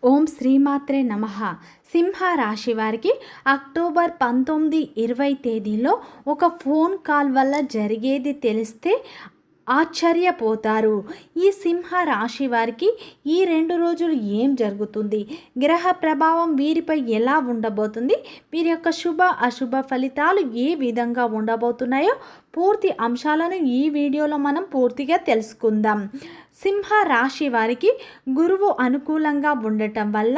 ఓం శ్రీమాత్రే నమః. సింహ రాశి వారికి అక్టోబర్ 19, 20 తేదీలో ఒక ఫోన్ కాల్ వల్ల జరిగేది తెలిస్తే ఆశ్చర్యపోతారు. ఈ సింహ రాశి వారికి ఈ 2 రోజులు ఏం జరుగుతుంది, గ్రహ ప్రభావం వీరిపై ఎలా ఉండబోతుంది, వీరి యొక్క శుభ అశుభ ఫలితాలు ఏ విధంగా ఉండబోతున్నాయో పూర్తి అంశాలను ఈ వీడియోలో మనం పూర్తిగా తెలుసుకుందాం. సింహ రాశి వారికి గురువు అనుకూలంగా ఉండటం వల్ల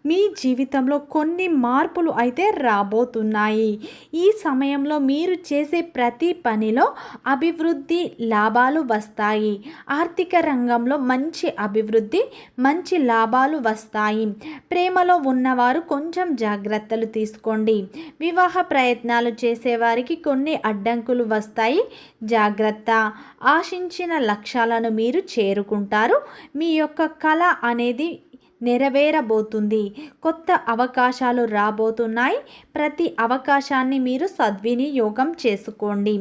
మీ జీవితంలో కొన్ని మార్పులు అయితే రాబోతున్నాయి. ఈ సమయంలో మీరు చేసే ప్రతి పనిలో అభివృద్ధి, లాభాలు వస్తాయి. ఆర్థిక రంగంలో మంచి అభివృద్ధి, మంచి లాభాలు వస్తాయి. ప్రేమలో ఉన్నవారు కొంచెం జాగ్రత్తలు తీసుకోండి. వివాహ ప్రయత్నాలు చేసేవారికి కొన్ని అడ్డంకులు వస్తాయి, జాగ్రత్త. ఆశించిన లక్ష్యాలను మీరు చేరుకుంటారు. మీ యొక్క కళ అనేది నెరవేరబోతుంది. కొత్త అవకాశాలు రాబోతున్నాయి. ప్రతి అవకాశాన్ని మీరు సద్వినియోగం చేసుకోండి.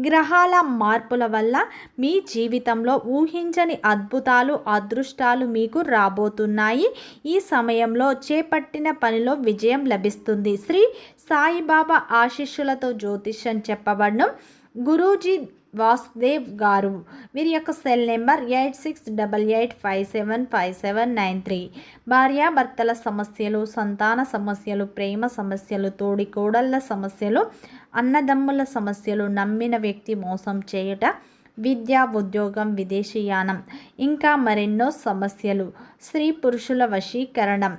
గ్రహాల మార్పుల వల్ల మీ జీవితంలో ఊహించని అద్భుతాలు, అదృష్టాలు మీకు రాబోతున్నాయి. ఈ సమయంలో చేపట్టిన పనిలో విజయం లభిస్తుంది. శ్రీ సాయిబాబా ఆశీస్సులతో జ్యోతిష్యం చెప్పబడడం గురూజీ వాసుదేవ్ గారు. వీరి యొక్క సెల్ నెంబర్ 8688575793. భార్యాభర్తల సమస్యలు, సంతాన సమస్యలు, ప్రేమ సమస్యలు, తోడి కోడళ్ళ సమస్యలు, అన్నదమ్ముల సమస్యలు, నమ్మిన వ్యక్తి మోసం చేయుట, విద్య, ఉద్యోగం, విదేశీయానం, ఇంకా మరెన్నో సమస్యలు, స్త్రీ పురుషుల వశీకరణం,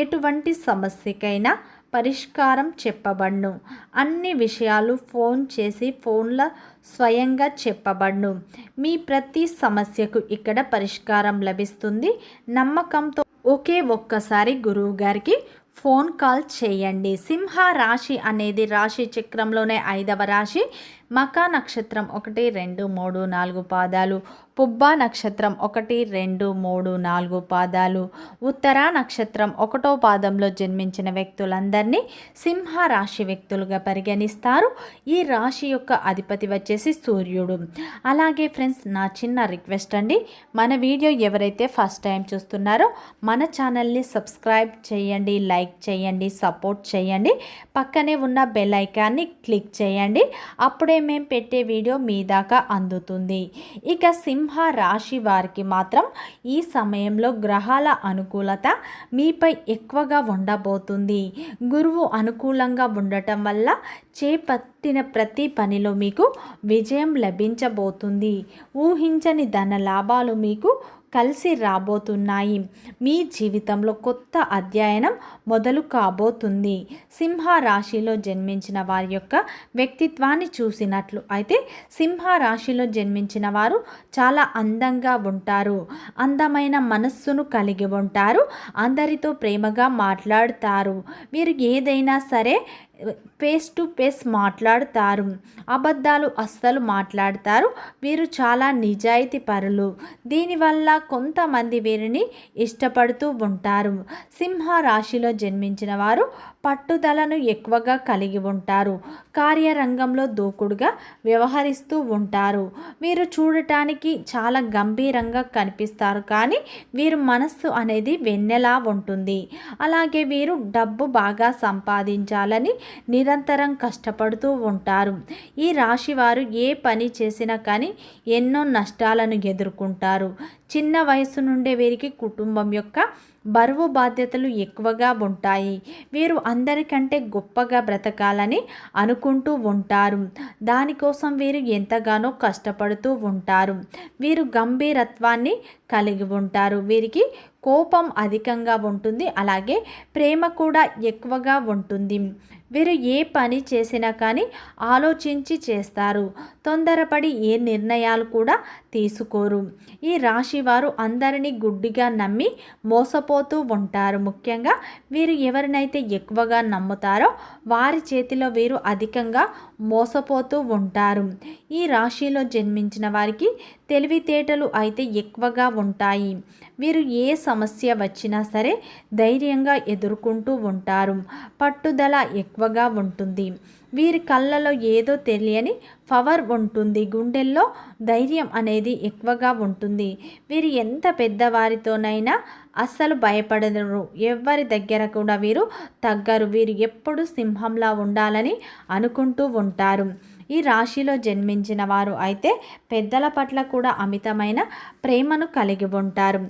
ఎటువంటి సమస్యకైనా పరిష్కారం చెప్పబడును. అన్ని విషయాలు ఫోన్ చేసి ఫోన్లో స్వయంగా చెప్పబడును. మీ ప్రతి సమస్యకు ఇక్కడ పరిష్కారం లభిస్తుంది. నమ్మకంతో ఒక్కసారి గురువు గారికి ఫోన్ కాల్ చేయండి. సింహ రాశి అనేది రాశి చక్రంలోనే 5వ రాశి. మకా నక్షత్రం 1, 2, 3, 4 పాదాలు, పుబ్బా నక్షత్రం 1, 2, 3, 4 పాదాలు, ఉత్తరా నక్షత్రం 1వ పాదంలో జన్మించిన వ్యక్తులందరినీ సింహ రాశి వ్యక్తులుగా పరిగణిస్తారు. ఈ రాశి యొక్క అధిపతి వచ్చేసి సూర్యుడు. అలాగే ఫ్రెండ్స్, నా చిన్న రిక్వెస్ట్ అండి, మన వీడియో ఎవరైతే ఫస్ట్ టైం చూస్తున్నారో మన ఛానల్ని సబ్స్క్రైబ్ చేయండి, లైక్ చేయండి, సపోర్ట్ చేయండి. పక్కనే ఉన్న బెల్ ఐకాన్ని క్లిక్ చేయండి. అప్పుడే మేము పెట్టే వీడియో మీ దాకా అందుతుంది. ఇక సింహ రాశి వారికి మాత్రం ఈ సమయంలో గ్రహాల అనుకూలత మీపై ఎక్కువగా ఉండబోతుంది. గురువు అనుకూలంగా ఉండటం వల్ల చేపట్టిన ప్రతి పనిలో మీకు విజయం లభించబోతుంది. ఊహించని ధన లాభాలు మీకు కలిసి రాబోతున్నాయి. మీ జీవితంలో కొత్త అధ్యయనం మొదలు కాబోతుంది. సింహ రాశిలో జన్మించిన వారి యొక్క వ్యక్తిత్వాన్ని చూసినట్లు అయితే సింహ రాశిలో జన్మించిన వారు చాలా అందంగా ఉంటారు. అందమైన మనస్సును కలిగి ఉంటారు. అందరితో ప్రేమగా మాట్లాడతారు. వీరు ఏదైనా సరే ఫేస్ టు ఫేస్ మాట్లాడతారు. అబద్ధాలు అస్సలు మాట్లాడతారు. వీరు చాలా నిజాయితీ పరులు. దీనివల్ల కొంతమంది వీరిని ఇష్టపడుతూ ఉంటారు. సింహ రాశిలో జన్మించిన వారు పట్టుదలను ఎక్కువగా కలిగి ఉంటారు. కార్యరంగంలో దూకుడుగా వ్యవహరిస్తూ ఉంటారు. వీరు చూడటానికి చాలా గంభీరంగా కనిపిస్తారు, కానీ వీరు మనస్సు అనేది వెన్నెలా ఉంటుంది. అలాగే వీరు డబ్బు బాగా సంపాదించాలని నిరంతరం కష్టపడుతూ ఉంటారు. ఈ రాశి వారు ఏ పని చేసినా కానీ ఎన్నో నష్టాలను ఎదుర్కొంటారు. చిన్న వయసు నుండే వీరికి కుటుంబం యొక్క బరువు బాధ్యతలు ఎక్కువగా ఉంటాయి. వీరు అందరికంటే గొప్పగా బ్రతకాలని అనుకుంటూ ఉంటారు. దానికోసం వీరు ఎంతగానో కష్టపడుతూ ఉంటారు. వీరు గంభీరత్వాన్ని కలిగి ఉంటారు. వీరికి కోపం అధికంగా ఉంటుంది. అలాగే ప్రేమ కూడా ఎక్కువగా ఉంటుంది. వీరు ఏ పని చేసినా కానీ ఆలోచించి చేస్తారు. తొందరపడి ఏ నిర్ణయాలు కూడా తీసుకోరు. ఈ రాశి వారు అందరినీ గుడ్డిగా నమ్మి మోసపోతూ ఉంటారు. ముఖ్యంగా వీరు ఎవరినైతే ఎక్కువగా నమ్ముతారో వారి చేతిలో వీరు అధికంగా మోసపోతూ ఉంటారు. ఈ రాశిలో జన్మించిన వారికి తెలివితేటలు అయితే ఎక్కువగా ఉంటాయి. వీరు ఏ సమస్య వచ్చినా సరే ధైర్యంగా ఎదుర్కొంటూ ఉంటారు. పట్టుదల ఎక్కువగా ఉంటుంది. వీరి కళ్ళలో ఏదో తెలియని పవర్ ఉంటుంది. గుండెల్లో ధైర్యం అనేది ఎక్కువగా ఉంటుంది. వీరు ఎంత పెద్దవారితోనైనా అస్సలు భయపడరు. ఎవరి దగ్గర కూడా వీరు తగ్గరు. వీరు ఎప్పుడు సింహంలా ఉండాలని అనుకుంటూ ఉంటారు. ఈ రాశిలో జన్మించిన వారు అయితే పెద్దల పట్ల కూడా అమితమైన ప్రేమను కలిగి ఉంటారు.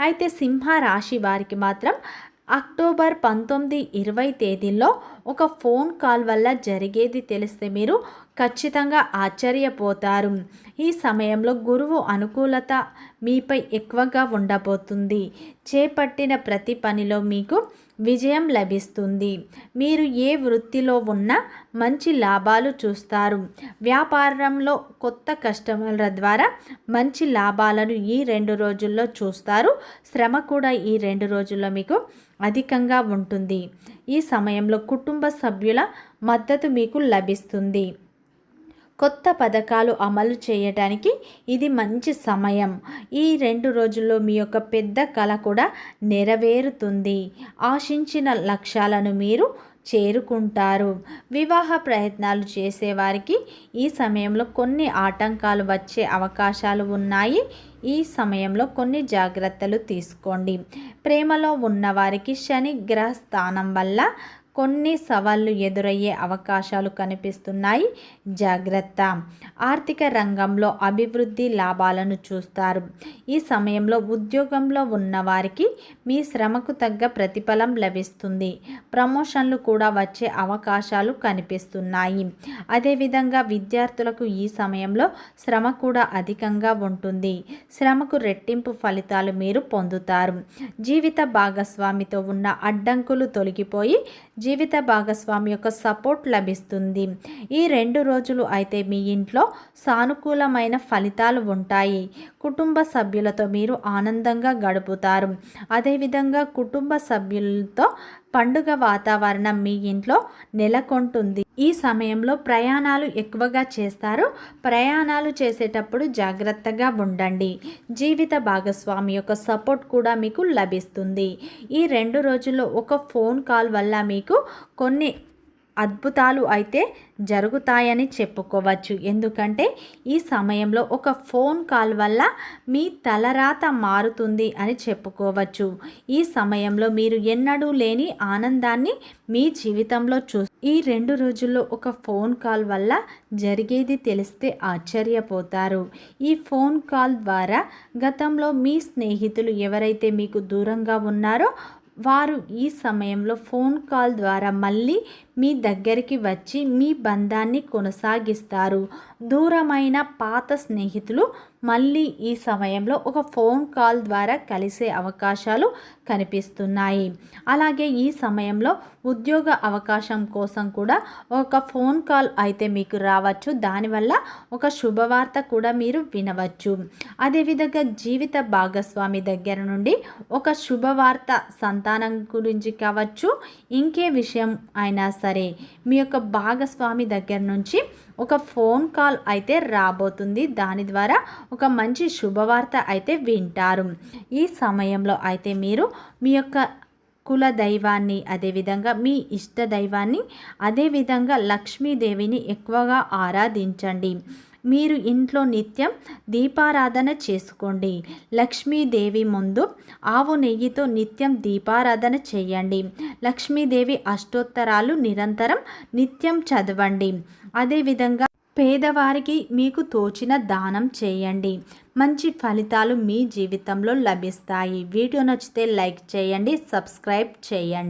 అయితే సింహ రాశి వారికి మాత్రం అక్టోబర్ 19, 20 తేదీల్లో ఒక ఫోన్ కాల్ వల్ల జరిగేది తెలిస్తే మీరు ఖచ్చితంగా ఆశ్చర్యపోతారు. ఈ సమయంలో గురువు అనుకూలత మీపై ఎక్కువగా ఉండబోతుంది. చేపట్టిన ప్రతి పనిలో మీకు విజయం లభిస్తుంది. మీరు ఏ వృత్తిలో ఉన్నా మంచి లాభాలు చూస్తారు. వ్యాపారంలో కొత్త కస్టమర్ల ద్వారా మంచి లాభాలను ఈ 2 రోజుల్లో చూస్తారు. శ్రమ కూడా ఈ 2 రోజుల్లో మీకు అధికంగా ఉంటుంది. ఈ సమయంలో కుటుంబ సభ్యుల మద్దతు మీకు లభిస్తుంది. కొత్త పథకాలు అమలు చేయడానికి ఇది మంచి సమయం. ఈ 2 రోజుల్లో మీ యొక్క పెద్ద కల కూడా నెరవేరుతుంది. ఆశించిన లక్ష్యాలను మీరు చేరుకుంటారు. వివాహ ప్రయత్నాలు చేసేవారికి ఈ సమయంలో కొన్ని ఆటంకాలు వచ్చే అవకాశాలు ఉన్నాయి. ఈ సమయంలో కొన్ని జాగ్రత్తలు తీసుకోండి. ప్రేమలో ఉన్నవారికి శని గ్రహ స్థానం వల్ల కొన్ని సవాళ్లు ఎదురయ్యే అవకాశాలు కనిపిస్తున్నాయి. జాగ్రత్త. ఆర్థిక రంగంలో అభివృద్ధి లాభాలను చూస్తారు. ఈ సమయంలో ఉద్యోగంలో ఉన్నవారికి మీ శ్రమకు తగ్గ ప్రతిఫలం లభిస్తుంది. ప్రమోషన్లు కూడా వచ్చే అవకాశాలు కనిపిస్తున్నాయి. అదేవిధంగా విద్యార్థులకు ఈ సమయంలో శ్రమ కూడా అధికంగా ఉంటుంది. శ్రమకు రెట్టింపు ఫలితాలు మీరు పొందుతారు. జీవిత భాగస్వామితో ఉన్న అడ్డంకులు తొలగిపోయి జీవిత భాగస్వామి యొక్క సపోర్ట్ లభిస్తుంది. ఈ 2 రోజులు అయితే మీ ఇంట్లో సానుకూలమైన ఫలితాలు ఉంటాయి. కుటుంబ సభ్యులతో మీరు ఆనందంగా గడుపుతారు. అదేవిధంగా కుటుంబ సభ్యులతో పండుగ వాతావరణం మీ ఇంట్లో నెలకొంటుంది. ఈ సమయంలో ప్రయాణాలు ఎక్కువగా చేస్తారు. ప్రయాణాలు చేసేటప్పుడు జాగ్రత్తగా ఉండండి. జీవిత భాగస్వామి యొక్క సపోర్ట్ కూడా మీకు లభిస్తుంది. ఈ 2 రోజుల్లో ఒక ఫోన్ కాల్ వల్ల మీకు కొన్ని అద్భుతాలు అయితే జరుగుతాయని చెప్పుకోవచ్చు. ఎందుకంటే ఈ సమయంలో ఒక ఫోన్ కాల్ వల్ల మీ తలరాత మారుతుంది అని చెప్పుకోవచ్చు. ఈ సమయంలో మీరు ఎన్నడూ లేని ఆనందాన్ని మీ జీవితంలో ఈ 2 రోజుల్లో ఒక ఫోన్ కాల్ వల్ల జరిగేది తెలిస్తే ఆశ్చర్యపోతారు. ఈ ఫోన్ కాల్ ద్వారా గతంలో మీ స్నేహితులు ఎవరైతే మీకు దూరంగా ఉన్నారో వారు ఈ సమయంలో ఫోన్ కాల్ ద్వారా మళ్ళీ మీ దగ్గరికి వచ్చి మీ బంధాన్ని కొనసాగిస్తారు. దూరమైన పాత స్నేహితులు మళ్ళీ ఈ సమయంలో ఒక ఫోన్ కాల్ ద్వారా కలిసే అవకాశాలు కనిపిస్తున్నాయి. అలాగే ఈ సమయంలో ఉద్యోగ అవకాశం కోసం కూడా ఒక ఫోన్ కాల్ అయితే మీకు రావచ్చు. దానివల్ల ఒక శుభవార్త కూడా మీరు వినవచ్చు. అదేవిధంగా జీవిత భాగస్వామి దగ్గర నుండి ఒక శుభవార్త సంతానం గురించి కావచ్చు, ఇంకే విషయం అయినా సరే మీ యొక్క భాగస్వామి దగ్గర నుంచి ఒక ఫోన్ కాల్ అయితే రాబోతుంది. దాని ద్వారా ఒక మంచి శుభవార్త అయితే వింటారు. ఈ సమయంలో అయితే మీరు మీ యొక్క కుల దైవాన్ని, అదేవిధంగా మీ ఇష్ట దైవాన్ని, అదేవిధంగా లక్ష్మీదేవిని ఎక్కువగా ఆరాధించండి. మీరు ఇంట్లో నిత్యం దీపారాధన చేసుకోండి. లక్ష్మీదేవి ముందు ఆవు నెయ్యితో నిత్యం దీపారాధన చేయండి. లక్ష్మీదేవి అష్టోత్తరాలు నిరంతరం నిత్యం చదవండి. అదేవిధంగా పేదవారికి మీకు తోచిన దానం చేయండి. మంచి ఫలితాలు మీ జీవితంలో లభిస్తాయి. వీడియో నచ్చితే లైక్ చేయండి, సబ్స్క్రైబ్ చేయండి.